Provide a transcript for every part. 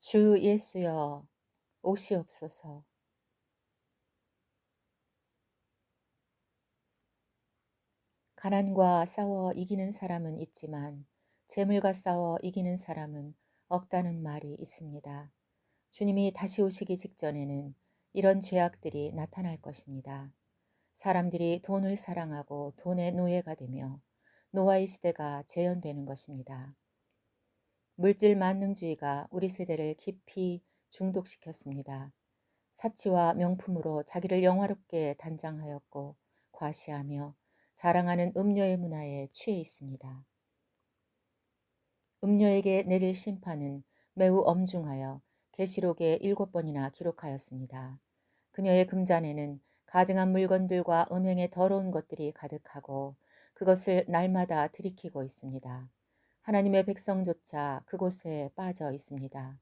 주 예수여 오시옵소서. 가난과 싸워 이기는 사람은 있지만 재물과 싸워 이기는 사람은 없다는 말이 있습니다. 주님이 다시 오시기 직전에는 이런 죄악들이 나타날 것입니다. 사람들이 돈을 사랑하고 돈의 노예가 되며 노아의 시대가 재현되는 것입니다. 물질 만능주의가 우리 세대를 깊이 중독시켰습니다. 사치와 명품으로 자기를 영화롭게 단장하였고 과시하며 자랑하는 음료의 문화에 취해 있습니다. 음료에게 내릴 심판은 매우 엄중하여 계시록에 7번이나 기록하였습니다. 그녀의 금잔에는 가증한 물건들과 음행의 더러운 것들이 가득하고 그것을 날마다 들이키고 있습니다. 하나님의 백성조차 그곳에 빠져 있습니다.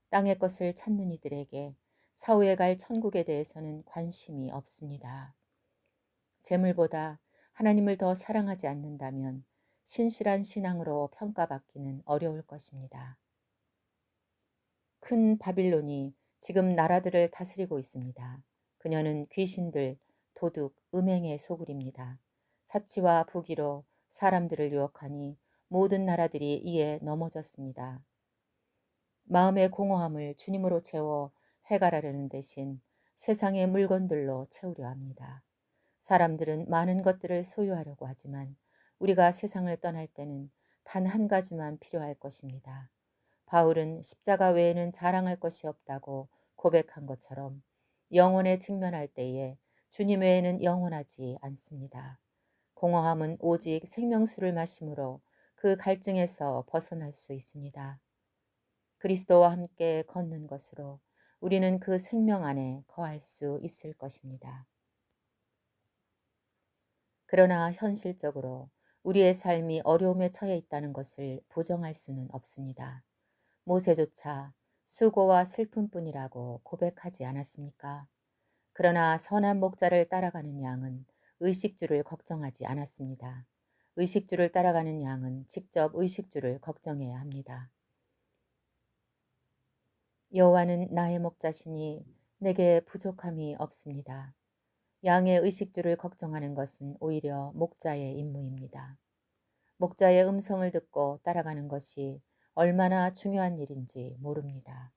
땅의 것을 찾는 이들에게 사후에 갈 천국에 대해서는 관심이 없습니다. 재물보다 하나님을 더 사랑하지 않는다면 신실한 신앙으로 평가받기는 어려울 것입니다. 큰 바빌론이 지금 나라들을 다스리고 있습니다. 그녀는 귀신들, 도둑, 음행의 소굴입니다. 사치와 부귀로 사람들을 유혹하니 모든 나라들이 이에 넘어졌습니다. 마음의 공허함을 주님으로 채워 해결하려는 대신 세상의 물건들로 채우려 합니다. 사람들은 많은 것들을 소유하려고 하지만 우리가 세상을 떠날 때는 단 한 가지만 필요할 것입니다. 바울은 십자가 외에는 자랑할 것이 없다고 고백한 것처럼 영혼에 직면할 때에 주님 외에는 영원하지 않습니다. 공허함은 오직 생명수를 마심으로 그 갈증에서 벗어날 수 있습니다. 그리스도와 함께 걷는 것으로 우리는 그 생명 안에 거할 수 있을 것입니다. 그러나 현실적으로 우리의 삶이 어려움에 처해 있다는 것을 부정할 수는 없습니다. 모세조차 수고와 슬픔뿐이라고 고백하지 않았습니까? 그러나 선한 목자를 따라가는 양은 의식주를 걱정하지 않았습니다. 의식주를 따라가는 양은 직접 의식주를 걱정해야 합니다. 여호와는 나의 목자시니 내게 부족함이 없습니다. 양의 의식주를 걱정하는 것은 오히려 목자의 임무입니다. 목자의 음성을 듣고 따라가는 것이 얼마나 중요한 일인지 모릅니다.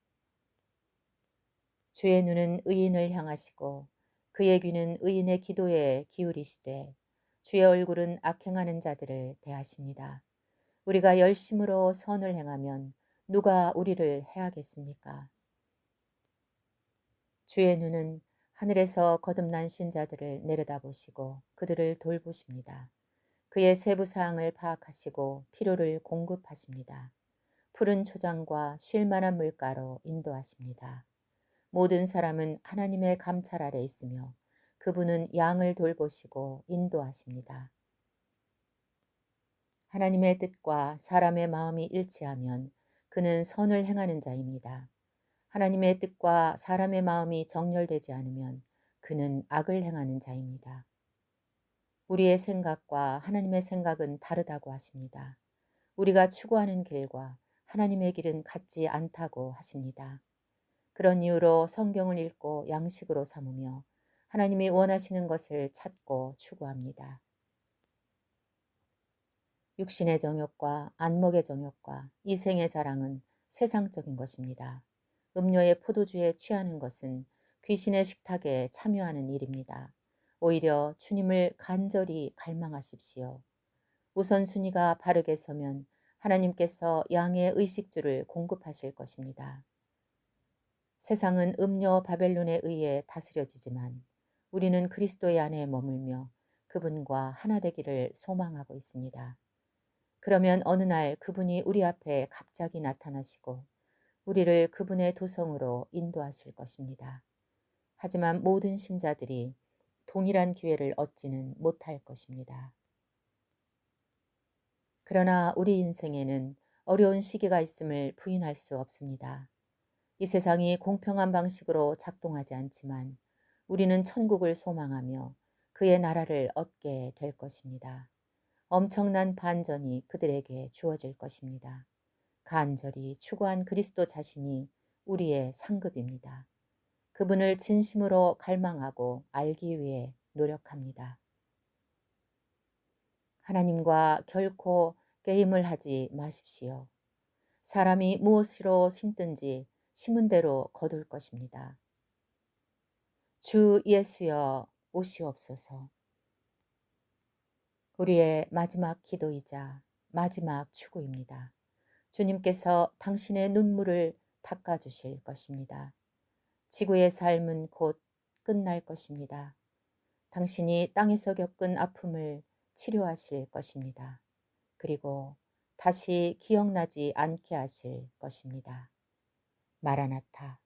주의 눈은 의인을 향하시고 그의 귀는 의인의 기도에 기울이시되 주의 얼굴은 악행하는 자들을 대하십니다. 우리가 열심으로 선을 행하면 누가 우리를 해하겠습니까? 주의 눈은 하늘에서 거듭난 신자들을 내려다보시고 그들을 돌보십니다. 그의 세부 사항을 파악하시고 필요를 공급하십니다. 푸른 초장과 쉴만한 물가로 인도하십니다. 모든 사람은 하나님의 감찰 아래 있으며 그분은 양을 돌보시고 인도하십니다. 하나님의 뜻과 사람의 마음이 일치하면 그는 선을 행하는 자입니다. 하나님의 뜻과 사람의 마음이 정렬되지 않으면 그는 악을 행하는 자입니다. 우리의 생각과 하나님의 생각은 다르다고 하십니다. 우리가 추구하는 길과 하나님의 길은 같지 않다고 하십니다. 그런 이유로 성경을 읽고 양식으로 삼으며 하나님이 원하시는 것을 찾고 추구합니다. 육신의 정욕과 안목의 정욕과 이생의 자랑은 세상적인 것입니다. 음료의 포도주에 취하는 것은 귀신의 식탁에 참여하는 일입니다. 오히려 주님을 간절히 갈망하십시오. 우선순위가 바르게 서면 하나님께서 양의 의식주를 공급하실 것입니다. 세상은 음료 바벨론에 의해 다스려지지만 우리는 그리스도의 안에 머물며 그분과 하나 되기를 소망하고 있습니다. 그러면 어느 날 그분이 우리 앞에 갑자기 나타나시고 우리를 그분의 도성으로 인도하실 것입니다. 하지만 모든 신자들이 동일한 기회를 얻지는 못할 것입니다. 그러나 우리 인생에는 어려운 시기가 있음을 부인할 수 없습니다. 이 세상이 공평한 방식으로 작동하지 않지만 우리는 천국을 소망하며 그의 나라를 얻게 될 것입니다. 엄청난 반전이 그들에게 주어질 것입니다. 간절히 추구한 그리스도 자신이 우리의 상급입니다. 그분을 진심으로 갈망하고 알기 위해 노력합니다. 하나님과 결코 게임을 하지 마십시오. 사람이 무엇으로 심든지 심은 대로 거둘 것입니다. 주 예수여 오시옵소서. 우리의 마지막 기도이자 마지막 추구입니다. 주님께서 당신의 눈물을 닦아주실 것입니다. 지구의 삶은 곧 끝날 것입니다. 당신이 땅에서 겪은 아픔을 치료하실 것입니다. 그리고 다시 기억나지 않게 하실 것입니다. 마라나타.